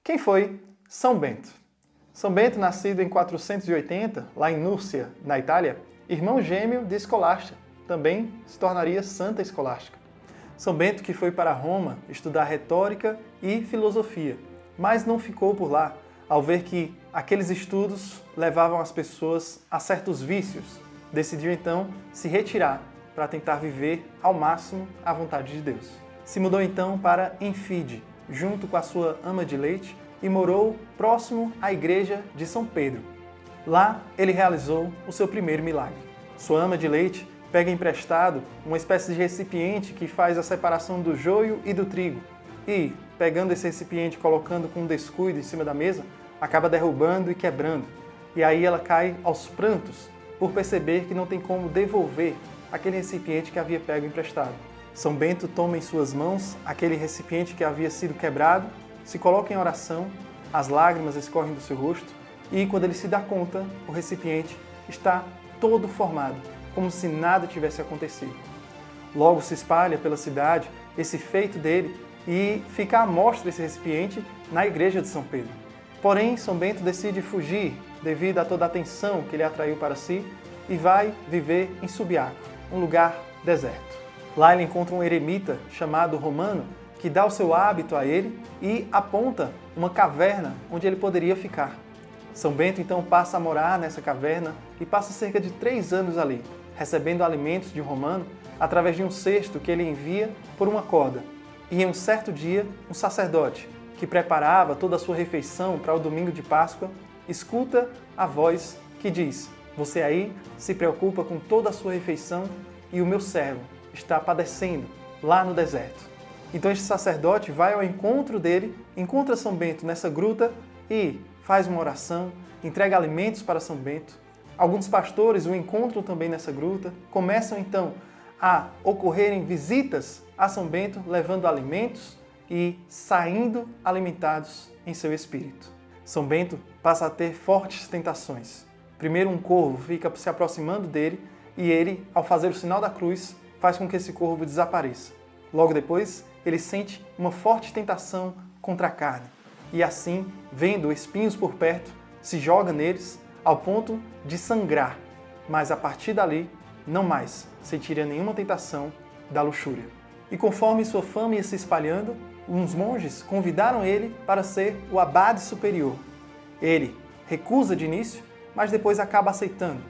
Quem foi São Bento? São Bento, nascido em 480, lá em Núrcia, na Itália, irmão gêmeo de Escolástica, também se tornaria Santa Escolástica. São Bento que foi para Roma estudar retórica e filosofia, mas não ficou por lá, ao ver que aqueles estudos levavam as pessoas a certos vícios. Decidiu então se retirar para tentar viver ao máximo a vontade de Deus. Se mudou então para Enfide, junto com a sua ama de leite, e morou próximo à igreja de São Pedro. Lá ele realizou o seu primeiro milagre. Sua ama de leite pega emprestado uma espécie de recipiente que faz a separação do joio e do trigo e, pegando esse recipiente e colocando com descuido em cima da mesa, acaba derrubando e quebrando. E aí ela cai aos prantos por perceber que não tem como devolver aquele recipiente que havia pego emprestado. São Bento toma em suas mãos aquele recipiente que havia sido quebrado, se coloca em oração, as lágrimas escorrem do seu rosto e, quando ele se dá conta, o recipiente está todo formado, como se nada tivesse acontecido. Logo se espalha pela cidade esse feito dele e fica à mostra esse recipiente na igreja de São Pedro. Porém, São Bento decide fugir devido a toda a atenção que ele atraiu para si e vai viver em Subiaco, um lugar deserto. Lá ele encontra um eremita chamado Romano, que dá o seu hábito a ele e aponta uma caverna onde ele poderia ficar. São Bento então passa a morar nessa caverna e passa cerca de 3 anos ali, recebendo alimentos de Romano através de um cesto que ele envia por uma corda. E em um certo dia, um sacerdote, que preparava toda a sua refeição para o domingo de Páscoa, escuta a voz que diz: "Você aí se preocupa com toda a sua refeição e o meu servo está padecendo lá no deserto." Então este sacerdote vai ao encontro dele, encontra São Bento nessa gruta e faz uma oração, entrega alimentos para São Bento. Alguns pastores o encontram também nessa gruta, começam então a ocorrerem visitas a São Bento, levando alimentos e saindo alimentados em seu espírito. São Bento passa a ter fortes tentações. Primeiro um corvo fica se aproximando dele e ele, ao fazer o sinal da cruz, faz com que esse corvo desapareça. Logo depois, ele sente uma forte tentação contra a carne e assim, vendo espinhos por perto, se joga neles ao ponto de sangrar, mas a partir dali, não mais sentiria nenhuma tentação da luxúria. E conforme sua fama ia se espalhando, uns monges convidaram ele para ser o abade superior. Ele recusa de início, mas depois acaba aceitando.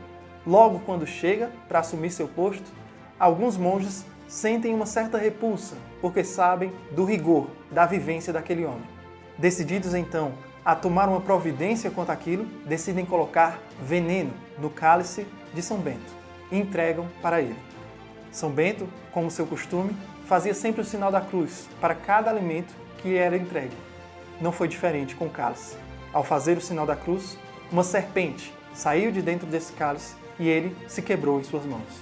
Logo quando chega para assumir seu posto, alguns monges sentem uma certa repulsa, porque sabem do rigor da vivência daquele homem. Decididos então a tomar uma providência quanto àquilo, decidem colocar veneno no cálice de São Bento e entregam para ele. São Bento, como seu costume, fazia sempre o sinal da cruz para cada alimento que lhe era entregue. Não foi diferente com o cálice. Ao fazer o sinal da cruz, uma serpente saiu de dentro desse cálice e ele se quebrou em suas mãos.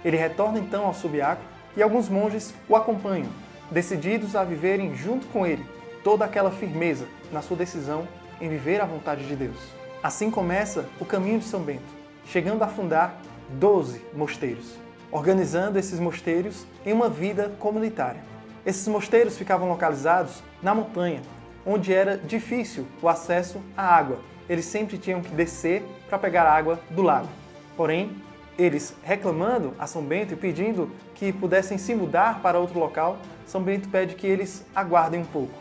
Ele retorna então ao Subiaco e alguns monges o acompanham, decididos a viverem junto com ele toda aquela firmeza na sua decisão em viver a vontade de Deus. Assim começa o caminho de São Bento, chegando a fundar 12 mosteiros, organizando esses mosteiros em uma vida comunitária. Esses mosteiros ficavam localizados na montanha, onde era difícil o acesso à água. Eles sempre tinham que descer para pegar água do lago. Porém, eles reclamando a São Bento e pedindo que pudessem se mudar para outro local, São Bento pede que eles aguardem um pouco.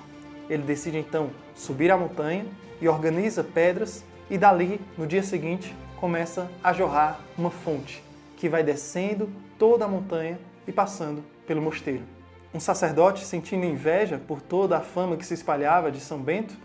Ele decide então subir a montanha e organiza pedras e dali, no dia seguinte, começa a jorrar uma fonte que vai descendo toda a montanha e passando pelo mosteiro. Um sacerdote, sentindo inveja por toda a fama que se espalhava de São Bento,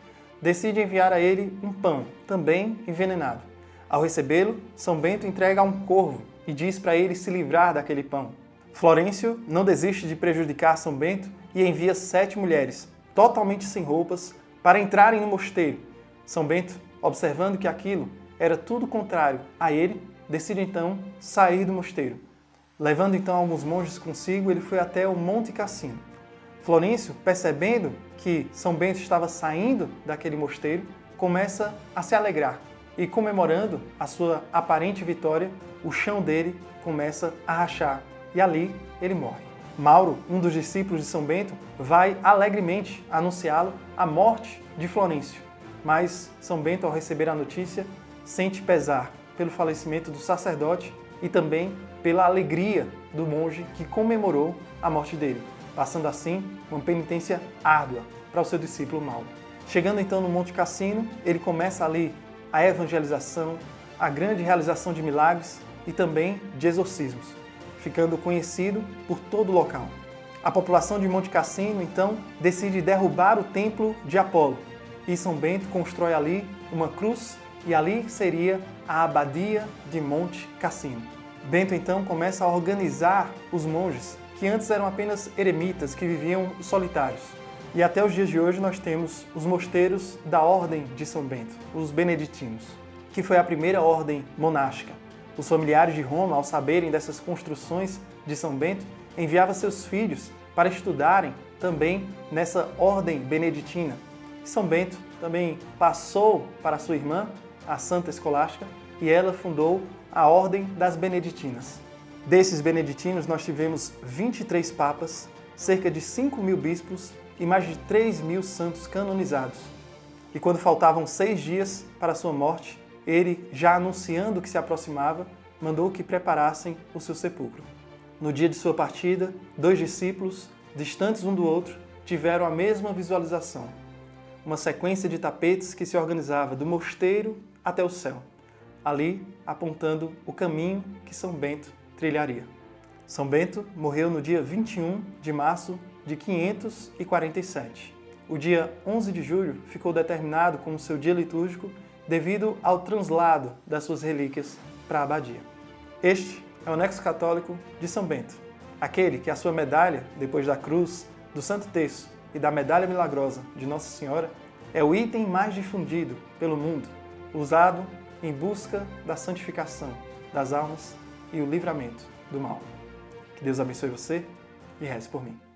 decide enviar a ele um pão, também envenenado. Ao recebê-lo, São Bento entrega a um corvo e diz para ele se livrar daquele pão. Florêncio não desiste de prejudicar São Bento e envia 7 mulheres, totalmente sem roupas, para entrarem no mosteiro. São Bento, observando que aquilo era tudo contrário a ele, decide então sair do mosteiro. Levando então alguns monges consigo, ele foi até o Monte Cassino. Florêncio, percebendo que São Bento estava saindo daquele mosteiro, começa a se alegrar. E comemorando a sua aparente vitória, o chão dele começa a rachar e ali ele morre. Mauro, um dos discípulos de São Bento, vai alegremente anunciá-lo a morte de Florencio, mas São Bento, ao receber a notícia, sente pesar pelo falecimento do sacerdote e também pela alegria do monge que comemorou a morte dele, passando assim uma penitência árdua para o seu discípulo Mauro. Chegando então no Monte Cassino, ele começa ali a evangelização, a grande realização de milagres e também de exorcismos, ficando conhecido por todo o local. A população de Monte Cassino, então, decide derrubar o templo de Apolo e São Bento constrói ali uma cruz e ali seria a abadia de Monte Cassino. Bento, então, começa a organizar os monges, que antes eram apenas eremitas, que viviam solitários. E até os dias de hoje nós temos os mosteiros da Ordem de São Bento, os beneditinos, que foi a primeira ordem monástica. Os familiares de Roma, ao saberem dessas construções de São Bento, enviavam seus filhos para estudarem também nessa ordem beneditina. São Bento também passou para sua irmã, a Santa Escolástica, e ela fundou a Ordem das Beneditinas. Desses beneditinos nós tivemos 23 papas, cerca de 5.000 bispos e mais de 3.000 santos canonizados. E quando faltavam 6 dias para sua morte, ele, já anunciando que se aproximava, mandou que preparassem o seu sepulcro. No dia de sua partida, 2 discípulos, distantes um do outro, tiveram a mesma visualização. Uma sequência de tapetes que se organizava do mosteiro até o céu, ali apontando o caminho que São Bento trilharia. São Bento morreu no dia 21 de março de 547. O dia 11 de julho ficou determinado como seu dia litúrgico devido ao translado das suas relíquias para a abadia. Este é o Nexo Católico de São Bento, aquele que a sua medalha, depois da cruz, do Santo Terço e da Medalha Milagrosa de Nossa Senhora, é o item mais difundido pelo mundo, usado em busca da santificação das almas e o livramento do mal. Que Deus abençoe você e reze por mim.